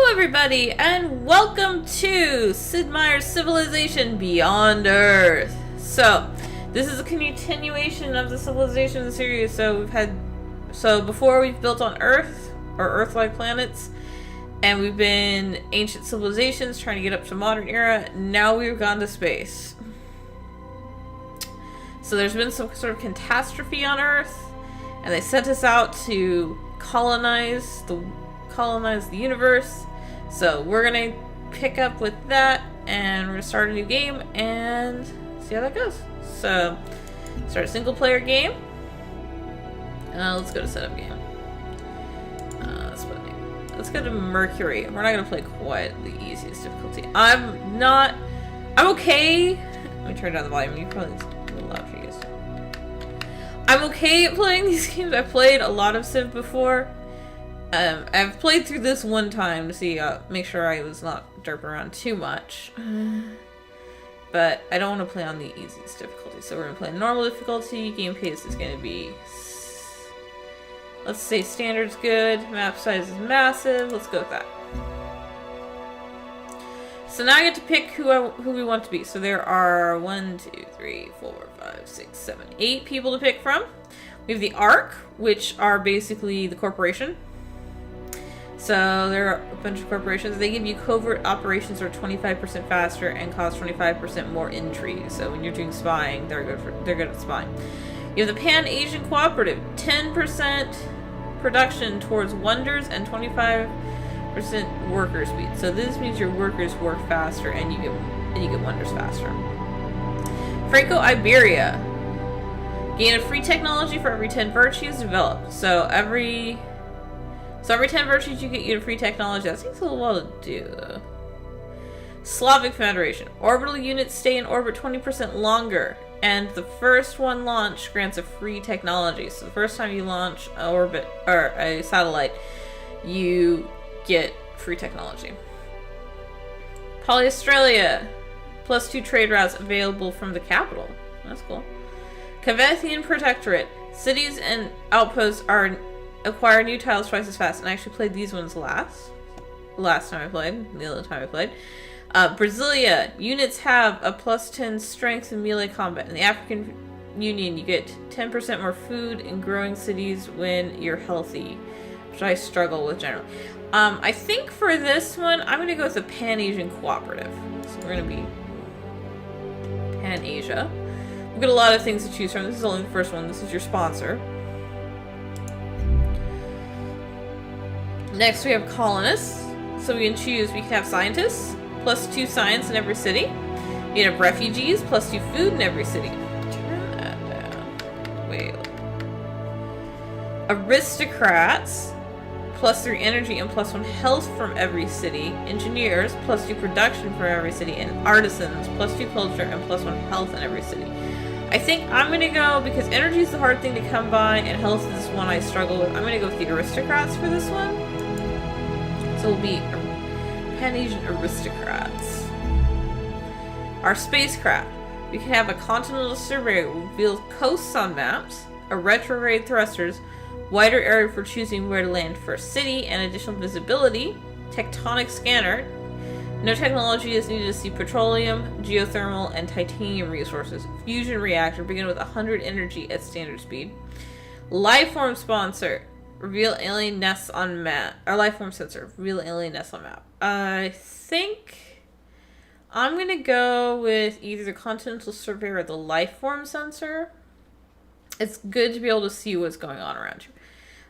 everybody, and welcome to Sid Meier's Civilization Beyond Earth. So, this is a continuation of the Civilization series. So before we've built on Earth, or Earth-like planets, and we've been ancient civilizations trying to get up to modern era. Now we've gone to space. So there's been some sort of catastrophe on Earth, and they sent us out to colonize the universe. So we're gonna pick up with that, and we're gonna start a new game and see how that goes. So start a single player game. Let's go to setup game. Let's go to Mercury. We're not gonna play quite the easiest difficulty. I'm okay. Let me turn down the volume. You probably it's a little loud for you guys. I'm okay at playing these games. I've played a lot of Civ before. I've played through this one time to see, make sure I was not derping around too much. But I don't want to play on the easiest difficulty, so we're going to play normal difficulty. Game pace is going to be, let's say standard's good, map size is massive, let's go with that. So now I get to pick who we want to be. So there are 1, 2, 3, 4, 5, 6, 7, 8 people to pick from. We have the ARC, which are basically the corporation. So there are a bunch of corporations. They give you covert operations are 25% faster and cost 25% more intrigue. So when you're doing spying, they're good at spying. You have the Pan-Asian Cooperative, 10% production towards wonders and 25% worker speed. So this means your workers work faster and you get wonders faster. Franco-Iberia, gain a free technology for every 10 virtues developed. So every 10 virtues you get a free technology. That takes a little while to do, though. Slavic Federation. Orbital units stay in orbit 20% longer, and the first one launched grants a free technology. So the first time you launch an orbit or a satellite, you get free technology. Polyaustralia. +2 trade routes available from the capital. That's cool. Cavethian Protectorate. Cities and outposts acquire new tiles twice as fast. And I actually played these ones last time I played. The other time I played. Brasilia. Units have a +10 strength in melee combat. In the African Union, you get 10% more food in growing cities when you're healthy, which I struggle with generally. I think for this one, I'm going to go with the Pan-Asian Cooperative. So we're going to be Pan-Asia. We've got a lot of things to choose from. This is only the first one. This is your sponsor. Next we have colonists. So we can we can have scientists, +2 science in every city. You can have refugees, +2 food in every city. Turn that down. Wait. Aristocrats, +3 energy and +1 health from every city. Engineers, +2 production from every city. And artisans, +2 culture and +1 health in every city. I think I'm going to go, because energy is the hard thing to come by and health is one I struggle with, I'm going to go with the aristocrats for this one. So we'll be Pan-Asian aristocrats. Our spacecraft. We can have a continental surveyor that reveals coasts on maps, a retrograde thrusters, wider area for choosing where to land for a city, and additional visibility, tectonic scanner. No technology is needed to see petroleum, geothermal, and titanium resources. Fusion reactor, begin with 100 energy at standard speed. Lifeform sponsor. Reveal alien nests on map. Our lifeform sensor. Reveal alien nests on map. I think I'm going to go with either the Continental Surveyor or the lifeform sensor. It's good to be able to see what's going on around you.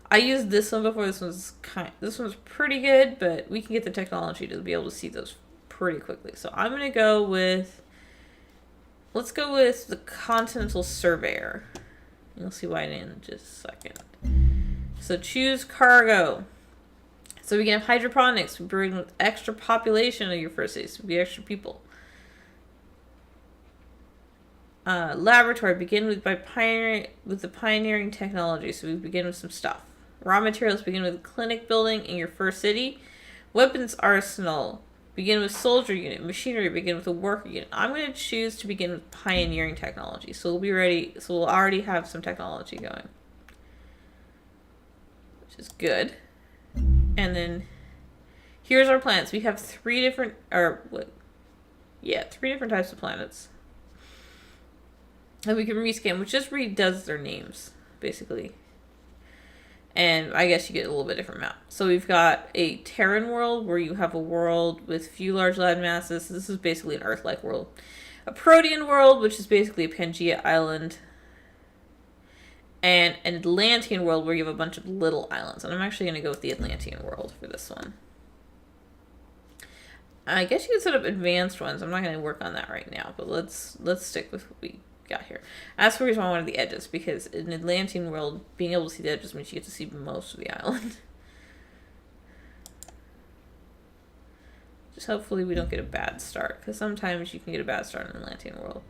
I used this one before. This one's pretty good, but we can get the technology to be able to see those pretty quickly. So I'm going to go with, let's go with the Continental Surveyor. You'll see why in just a second. So choose cargo. So we can have hydroponics. We bring with extra population of your first city. So we be extra people. Laboratory. Begin with the pioneering technology. So we begin with some stuff. Raw materials. Begin with clinic building in your first city. Weapons arsenal. Begin with soldier unit. Machinery. Begin with a worker unit. I'm going to choose to begin with pioneering technology. So we'll be ready. So we'll already have some technology going, which is good. And then Here's our planets. We have three different types of planets. And we can rescan, which just redoes their names, basically. And I guess you get a little bit different map. So we've got a Terran world, where you have a world with few large land masses. So this is basically an Earth-like world. A Protean world, which is basically a Pangea island. And an Atlantean world, where you have a bunch of little islands. And I'm actually going to go with the Atlantean world for this one. I guess you can set up advanced ones. I'm not going to work on that right now. But let's stick with what we got here. That's the reason why I wanted the edges, because in Atlantean world, being able to see the edges means you get to see most of the island. Just hopefully we don't get a bad start, because sometimes you can get a bad start in Atlantean world.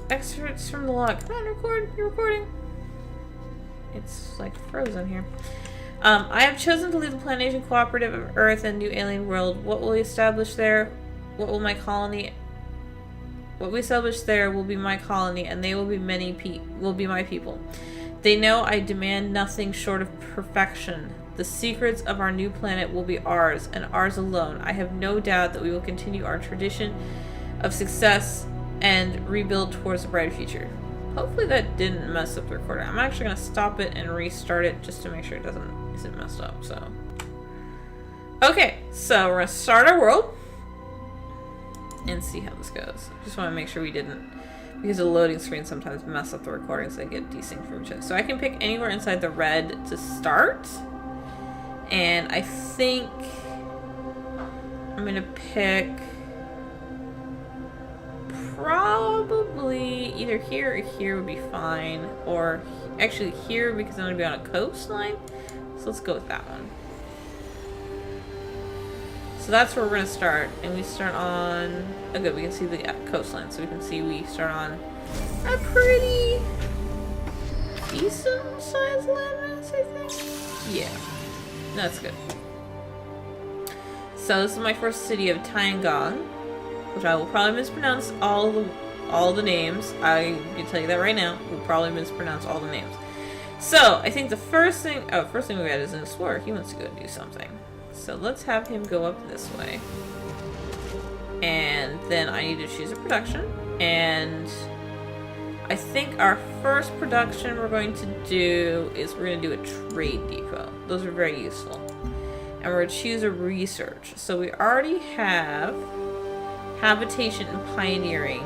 Excerpts from the log. Come on, record. You're recording. It's like frozen here. I have chosen to leave the Plantation Cooperative of Earth and New Alien World. What will we establish there? What will my colony? What we establish there will be my colony, and they will be my people. They know I demand nothing short of perfection. The secrets of our new planet will be ours, and ours alone. I have no doubt that we will continue our tradition of success and rebuild towards a brighter future. Hopefully that didn't mess up the recording. I'm actually going to stop it and restart it just to make sure it isn't messed up. So, okay, so we're going to start our world and see how this goes. Just want to make sure we didn't, because the loading screen sometimes mess up the recording, so they get desynced from each other. So I can pick anywhere inside the red to start, and I think I'm going to pick probably either here or here would be fine, or actually here, because I'm going to be on a coastline. So let's go with that one. So that's where we're going to start, and we start on, oh good, we can see the coastline, so we can see we start on a pretty decent sized landmass, I think. Yeah, that's good. So this is my first city of Tiangong, which I will probably mispronounce all the names. I can tell you that right now. We'll probably mispronounce all the names. So I think the first thing we got is an explorer. He wants to go do something. So let's have him go up this way. And then I need to choose a production. And I think our first production we're going to do is we're going to do a trade depot. Those are very useful. And we're going to choose a research. So we already have habitation and pioneering.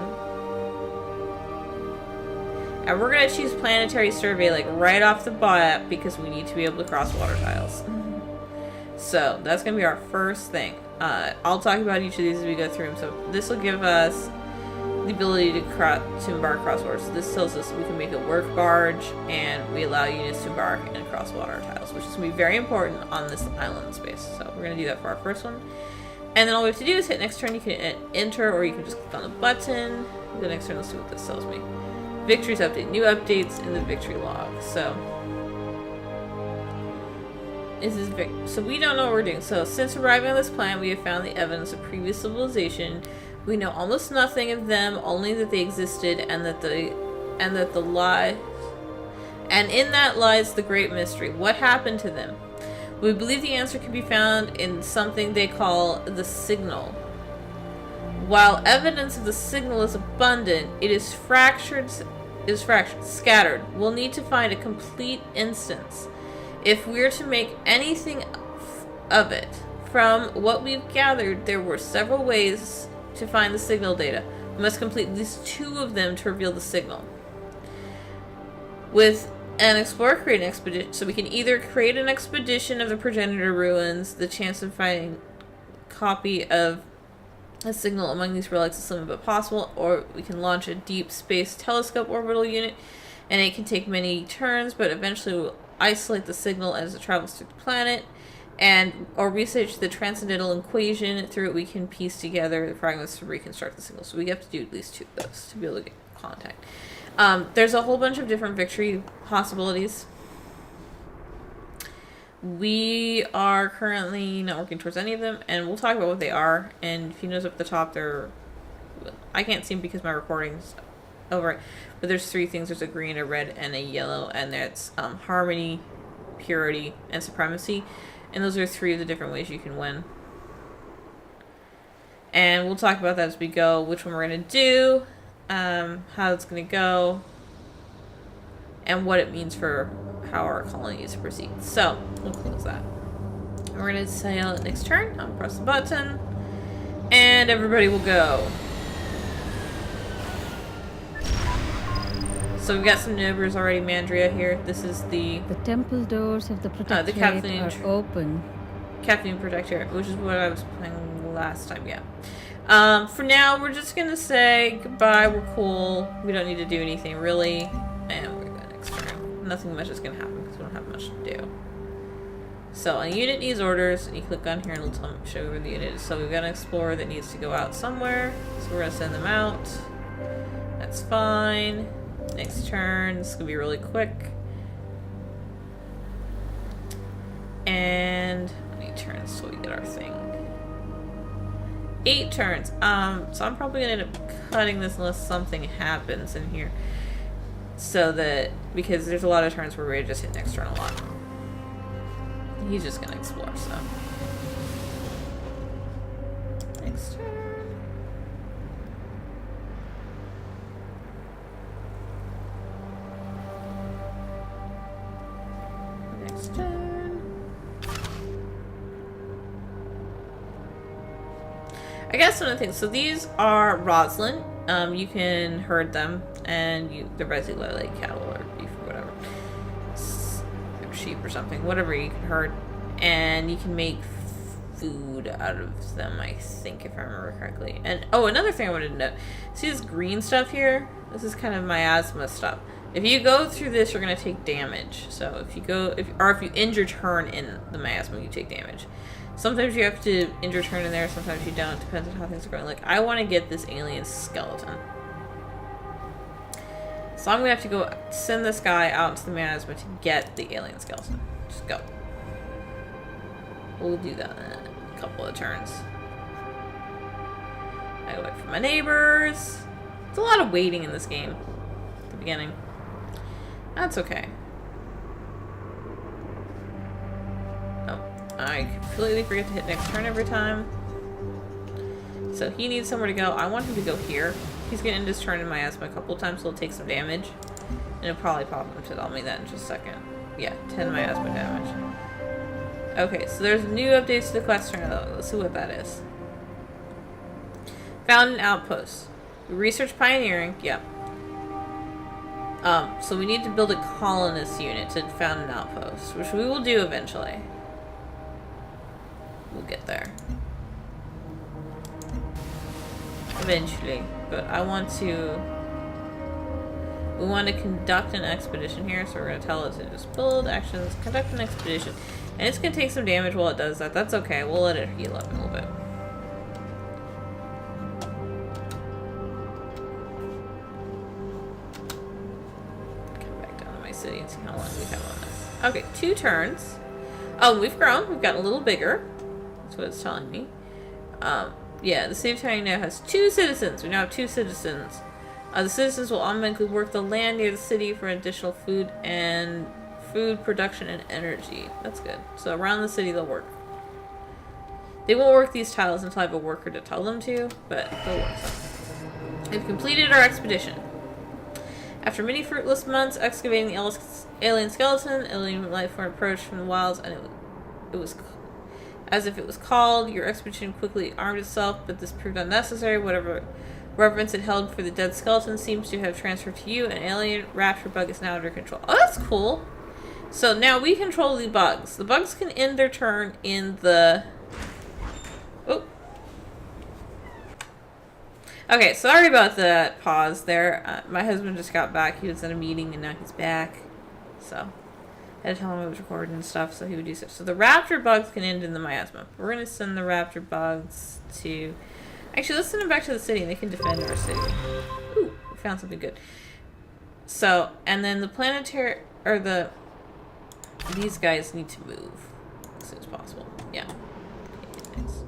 And we're going to choose planetary survey like right off the bat because we need to be able to cross water tiles. So that's going to be our first thing. I'll talk about each of these as we go through them. So this will give us the ability to embark cross water. So this tells us we can make a work barge, and we allow units to embark and cross water tiles, which is going to be very important on this island space. So we're going to do that for our first one. And then all we have to do is hit next turn. You can enter, or you can just click on the button. The next turn, let's see what this tells me. Victories update. New updates in the victory log. So so we don't know what we're doing. So since arriving on this planet, we have found the evidence of previous civilization. We know almost nothing of them, only that they existed, and in that lies the great mystery. What happened to them? We believe the answer can be found in something they call the signal. While evidence of the signal is abundant, it is scattered. We'll need to find a complete instance. If we're to make anything of it, from what we've gathered, there were several ways to find the signal data. We must complete at least 2 of them to reveal the signal. With an explorer create an expedition, so we can either create an expedition of the progenitor ruins, the chance of finding a copy of a signal among these relics is slim but possible, or we can launch a deep space telescope orbital unit, and it can take many turns, but eventually we'll isolate the signal as it travels through the planet, or research the transcendental equation. Through it we can piece together the fragments to reconstruct the signal. So we have to do at least 2 of those to be able to get contact. There's a whole bunch of different victory possibilities. We are currently not working towards any of them, and we'll talk about what they are. And if you notice up at the top, I can't see them because my recording's over it. But there's 3 things. There's a green, a red, and a yellow. And that's harmony, purity, and supremacy. And those are 3 of the different ways you can win. And we'll talk about that as we go. Which one we're going to do. How it's going to go. And what it means for how our colony is to proceed. So, we'll close that. We're going to sail next turn. I'll press the button. And everybody will go. So we've got some neighbors already. Mandria here. This is the temple doors of the Protectorate are open. Caffeine Protectorate, which is what I was playing last time, yeah. For now, we're just going to say goodbye. We're cool. We don't need to do anything, really. And we're going next turn. Nothing much is going to happen because we don't have much to do. So, a unit needs orders, and you click on here and it'll show you where the unit is. So, we've got an explorer that needs to go out somewhere. So, we're going to send them out. That's fine. Next turn. This is going to be really quick. And how many turns till we get our thing? 8 turns. So I'm probably going to end up cutting this unless something happens in here. So that, because there's a lot of turns where we just hit next turn a lot. He's just going to explore, so. Next turn. Next turn. I guess one of the things, so these are Roslyn. You can herd them, and they're basically like cattle or beef or whatever. Sheep or something, whatever you can herd, and you can make food out of them, I think, if I remember correctly. And oh, another thing I wanted to note, see this green stuff here? This is kind of miasma stuff. If you go through this, you're going to take damage. So if you end your turn in the miasma, you take damage. Sometimes you have to end your turn in there, sometimes you don't. Depends on how things are going. Like, I want to get this alien skeleton. So I'm going to have to go send this guy out into the miasma to get the alien skeleton. Just go. We'll do that in a couple of turns. I go wait for my neighbors. There's a lot of waiting in this game at the beginning. That's okay. Oh, I completely forget to hit next turn every time. So he needs somewhere to go. I want him to go here. He's going to end his turn in miasma a couple times, so he'll take some damage. And it'll probably pop him to tell me that in just a second. Yeah, 10 miasma damage. Okay, so there's new updates to the quest turn. Let's see what that is. Found an outpost. Research pioneering. Yep. So we need to build a colonist unit to found an outpost, which we will do eventually. We'll get there. Eventually. But I want to... We want to conduct an expedition here, so we're going to tell it to just build actions, conduct an expedition. And it's going to take some damage while it does that. That's okay. We'll let it heal up a little bit. Come back down to my city and see how long we have on this. Okay, 2 turns. Oh, we've grown. We've gotten a little bigger. That's what it's telling me. Yeah, the city of Tiny now has 2 citizens. We now have 2 citizens. The citizens will automatically work the land near the city for additional food production and energy. That's good. So around the city they'll work. They won't work these tiles until I have a worker to tell them to, but they'll work some. We've completed our expedition. After many fruitless months excavating the alien skeleton, alien life form approached from the wilds, and it was as if it was called. Your expedition quickly armed itself, but this proved unnecessary. Whatever reverence it held for the dead skeleton seems to have transferred to you. An alien raptor bug is now under control. Oh, that's cool. So now we control the bugs. The bugs can end their turn in the... Oh. Okay, sorry about that pause there. My husband just got back. He was in a meeting and now he's back. So... I had to tell him I was recording and stuff, so he would do so. So the raptor bugs can end in the miasma. We're going to send the raptor bugs to... Actually, let's send them back to the city, and they can defend our city. Ooh, we found something good. So, and then the planetary... Or the... These guys need to move as soon as possible. Yeah. Okay, nice.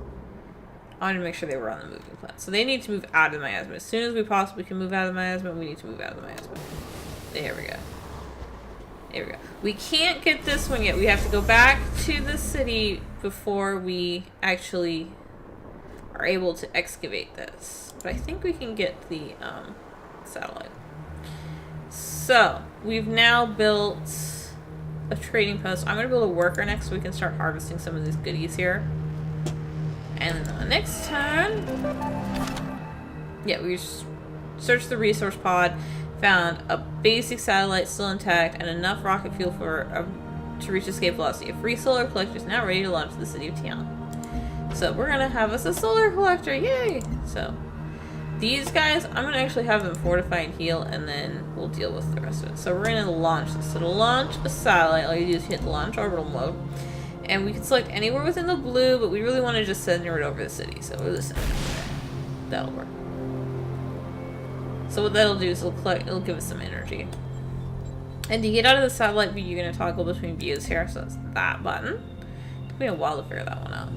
I wanted to make sure they were on the moving plan. So they need to move out of the miasma. As soon as we possibly can move out of the miasma, we need to move out of the miasma. There we go. There we go. We can't get this one yet. We have to go back to the city before we actually are able to excavate this. But I think we can get the satellite. So, we've now built a trading post. I'm going to build a worker next so we can start harvesting some of these goodies here. And then the next turn, yeah, we searched the resource pod, found a basic satellite still intact, and enough rocket fuel to reach escape velocity. A free solar collector is now ready to launch to the city of Tian. So we're going to have us a solar collector, yay! So these guys, I'm going to actually have them fortify and heal, and then we'll deal with the rest of it. So we're going to launch this. So to launch a satellite, all you do is hit launch orbital mode. And we can select anywhere within the blue, but we really want to just send it over the city. So we'll just send it over there. That'll work. So what that'll do is it'll give us some energy. And to get out of the satellite view, you're going to toggle between views here. So that's that button. It took me a while to figure that one out.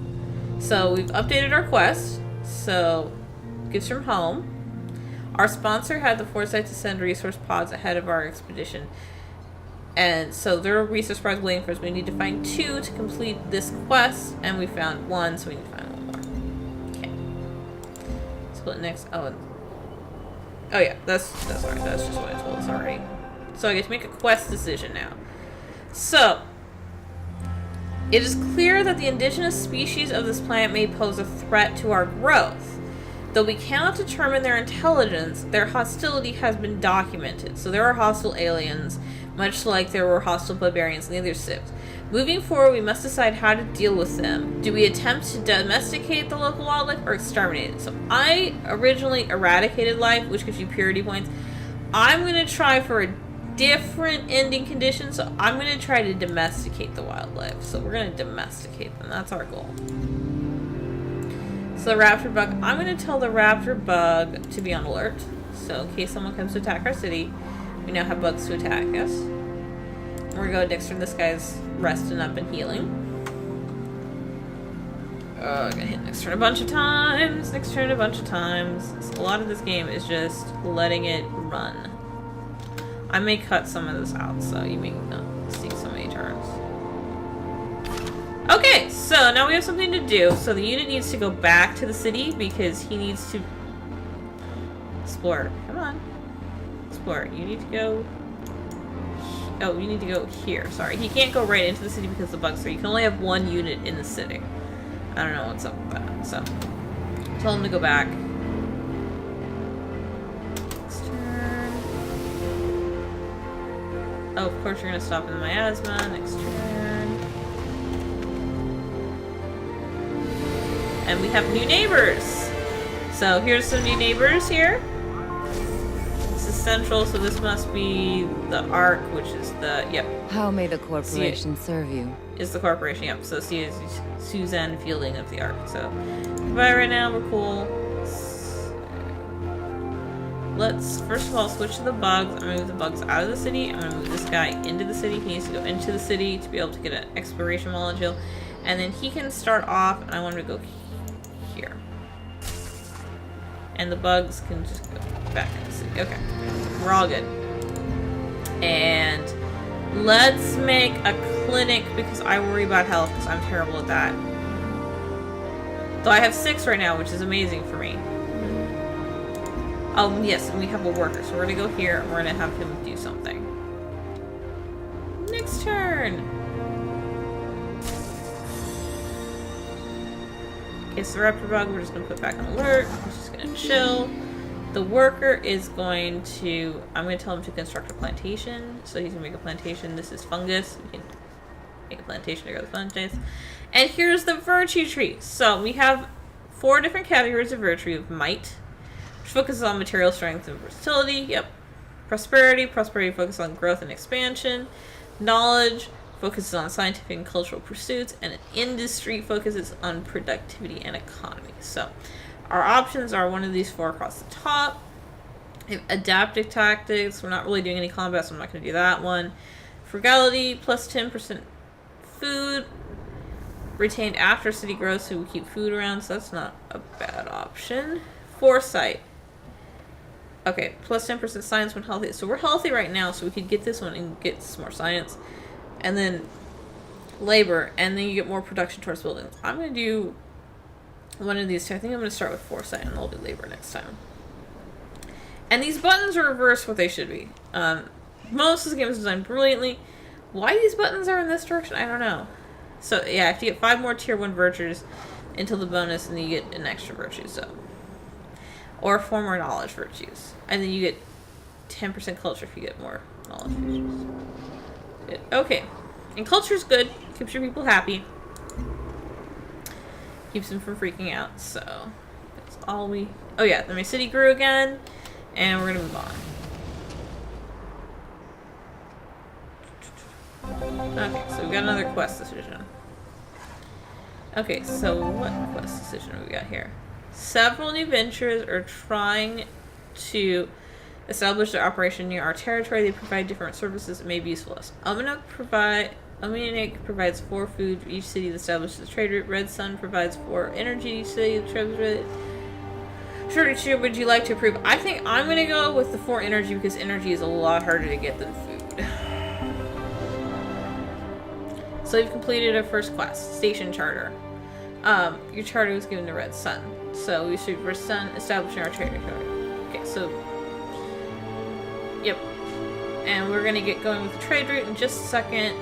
So we've updated our quest. So gifts from home. Our sponsor had the foresight to send resource pods ahead of our expedition. And so there are resource pods waiting for us. We need to find 2 to complete this quest. And we found 1, so we need to find 1 more. Okay. So what next? Oh yeah, that's alright. That's just what I told us already. So I get to make a quest decision now. So it is clear that the indigenous species of this planet may pose a threat to our growth. Though we cannot determine their intelligence, their hostility has been documented. So there are hostile aliens, much like there were hostile barbarians in the other civs. Moving forward, we must decide how to deal with them. Do we attempt to domesticate the local wildlife or exterminate it? So I originally eradicated life, which gives you purity points. I'm going to try for a different ending condition, so I'm going to try to domesticate the wildlife. So we're going to domesticate them. That's our goal. So the raptor bug, I'm going to tell the raptor bug to be on alert. So in case someone comes to attack our city, we now have bugs to attack us. We're going to go next turn. This guy's resting up and healing. I'm going to hit next turn a bunch of times. Next turn a bunch of times. So a lot of this game is just letting it run. I may cut some of this out, so you may not see so many turns. Okay, so now we have something to do. So the unit needs to go back to the city because he needs to explore. Come on. Explore. You need to go... Oh, you need to go here. Sorry. He can't go right into the city because the bugs are. You can only have 1 unit in the city. I don't know what's up with that. So, tell him to go back. Next turn. Oh, of course you're going to stop in the miasma. Next turn. And we have new neighbors. So, here's some new neighbors here. This is central, so this must be the Ark, which is the, yep. How may the corporation serve you? Is the corporation, yep. So she is Suzanne Fielding of the Ark. So, goodbye right now, we're cool. Let's, first of all, switch to the bugs. I'm going to move the bugs out of the city. I'm going to move this guy into the city. He needs to go into the city to be able to get an exploration molecule. And then he can start off, and I want him to go here. And the bugs can just go back in the city. Okay. We're all good. And let's make a clinic because I worry about health because I'm terrible at that. Though I have 6 right now, which is amazing for me. Oh, yes, and we have a worker. So we're going to go here and we're going to have him do something. Next turn. Okay, so the raptor bug, we're just going to put back on alert. He's just going to chill. The worker is going to... I'm going to tell him to construct a plantation. So he's going to make a plantation. This is fungus. We can make a plantation to grow the fungus. And here's the virtue tree. So we have 4 different categories of virtue. Of might, which focuses on material strength and versatility. Yep. Prosperity. Prosperity focuses on growth and expansion. Knowledge focuses on scientific and cultural pursuits. And industry focuses on productivity and economy. So our options are one of these 4 across the top. Adaptive tactics. We're not really doing any combat, so I'm not going to do that one. Frugality, plus 10% food. retained after city growth, so we keep food around, so that's not a bad option. Foresight. Okay, plus 10% science when healthy. So we're healthy right now, so we could get this one and get some more science. And then labor, and then you get more production towards buildings. I'm going to do one of these two. I think I'm going to start with foresight, and I'll do labor next time. And these buttons are reverse what they should be. Most of the game is designed brilliantly. Why these buttons are in this direction, I don't know. So, yeah, I have to get 5 more tier 1 virtues until the bonus, and then you get an extra virtue, so. Or 4 more knowledge virtues. And then you get 10% culture if you get more knowledge virtues. Good. Okay. And culture's good. Keeps your people happy. Keeps them from freaking out, so. That's all we... Oh, yeah, then my city grew again, and we're gonna move on. Okay, so we got another quest decision. Okay, so what quest decision have we got here? Several new ventures are trying to establish their operation near our territory. They provide different services that may be useful to us. Almanac provides 4 food for each city that establishes a trade route. Red Sun provides 4 energy each city that trades route. Sure, would you like to approve? I think I'm going to go with the 4 energy because energy is a lot harder to get than food. So you've completed a first quest, Station Charter. Your charter was given to Red Sun. So we should Red Sun establishing our territory. Okay, so yep. And we're gonna get going with the trade route in just a second,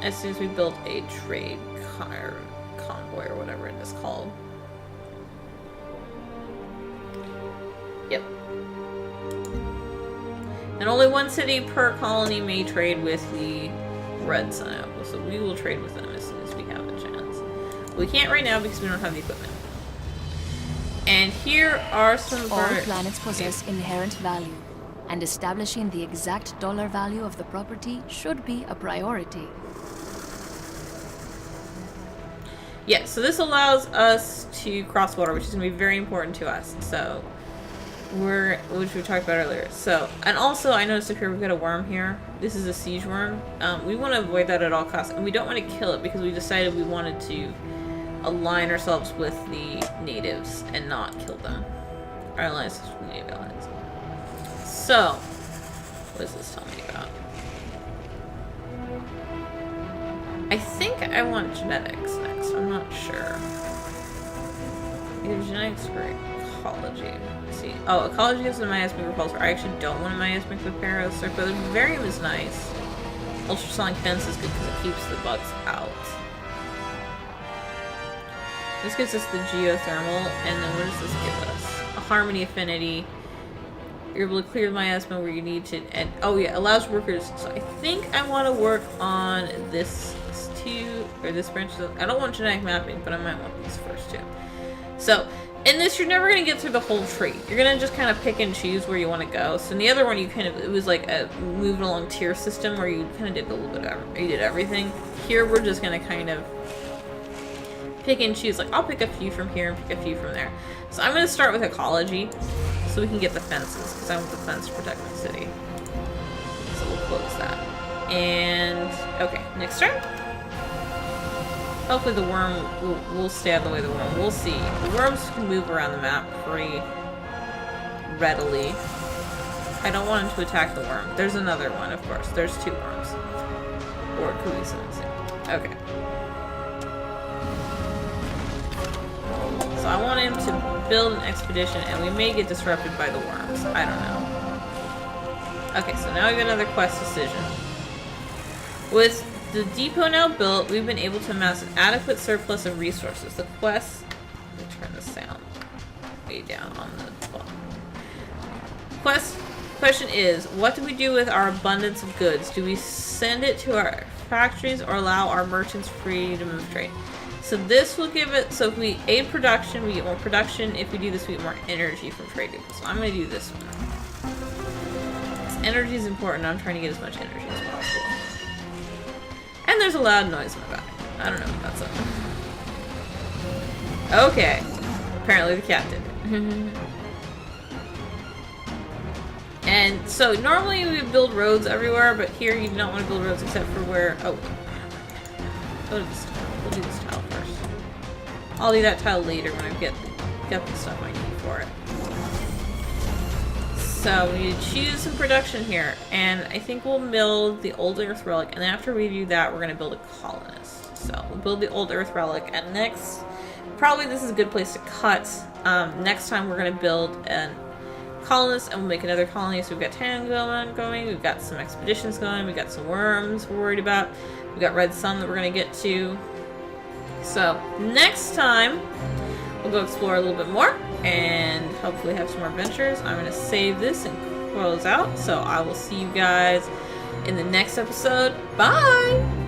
as soon as we build a trade convoy or whatever it is called. Yep. And only 1 city per colony may trade with the Red Sun outpost, so we will trade with them as soon as we have a chance. We can't right now because we don't have the equipment. And here are some of All our... planets possess inherent value, and establishing the exact dollar value of the property should be a priority. Yeah, so this allows us to cross water, which is going to be very important to us. So, which we talked about earlier. So, and also I noticed up here we've got a worm here. This is a siege worm. We want to avoid that at all costs, and we don't want to kill it because we decided we wanted to align ourselves with the natives and not kill them. Our alliance with the native allies. So, what does this tell me about? I think I want genetics next. I'm not sure. Either genetics or ecology. Let's see. Oh, ecology gives a miasmic repulsor. I actually don't want a miasmic repair. But the vivarium is nice. Ultrasonic fence is good because it keeps the bugs out. This gives us the geothermal, and then what does this give us? A harmony affinity. You're able to clear the miasma where you need to, and oh yeah, allows workers. So I think I want to work on this two, or this branch. I don't want genetic mapping, but I might want these first two. So in this, you're never going to get through the whole tree. You're going to just kind of pick and choose where you want to go. So in the other one, you kind of, it was like a moving along tier system where you kind of did a little bit of, you did everything. Here, we're just going to kind of pick and choose. Like, I'll pick a few from here and pick a few from there. So I'm going to start with ecology so we can get the fences, because I want the fence to protect my city. So we'll close that. And, okay, next turn. Hopefully the worm will stay out of the way of the worm. We'll see. The worms can move around the map pretty readily. I don't want him to attack the worm. There's another one, of course. There's 2 worms. Or it could be something. Okay. So I want him to build an expedition, and we may get disrupted by the worms. I don't know. Okay, so now we got another quest decision. With the depot now built, we've been able to amass an adequate surplus of resources. The quest... Let me turn the sound way down on the bottom. Question is, what do we do with our abundance of goods? Do we send it to our factories or allow our merchants freedom of trade? So this will give it, so if we aid production, we get more production. If we do this, we get more energy from trading. So I'm going to do this one. Energy is important. I'm trying to get as much energy as possible. And there's a loud noise in the back. I don't know if that's up. Okay. Apparently the cat did it. And so normally we build roads everywhere, but here you don't want to build roads except for where... Oh. Go to this tile. We'll do this tile first. I'll do that tile later when I get the stuff I need for it. So we need to choose some production here, and I think we'll build the old Earth relic, and then after we do that, we're gonna build a colonist. So we'll build the old Earth relic, and next, probably this is a good place to cut. Next time we're gonna build a colonist, and we'll make another colony. So we've got Tango going, we've got some expeditions going, we've got some worms we're worried about, we've got Red Sun that we're gonna get to. So next time, we'll go explore a little bit more and hopefully have some more adventures. I'm going to save this and close out. So I will see you guys in the next episode. Bye!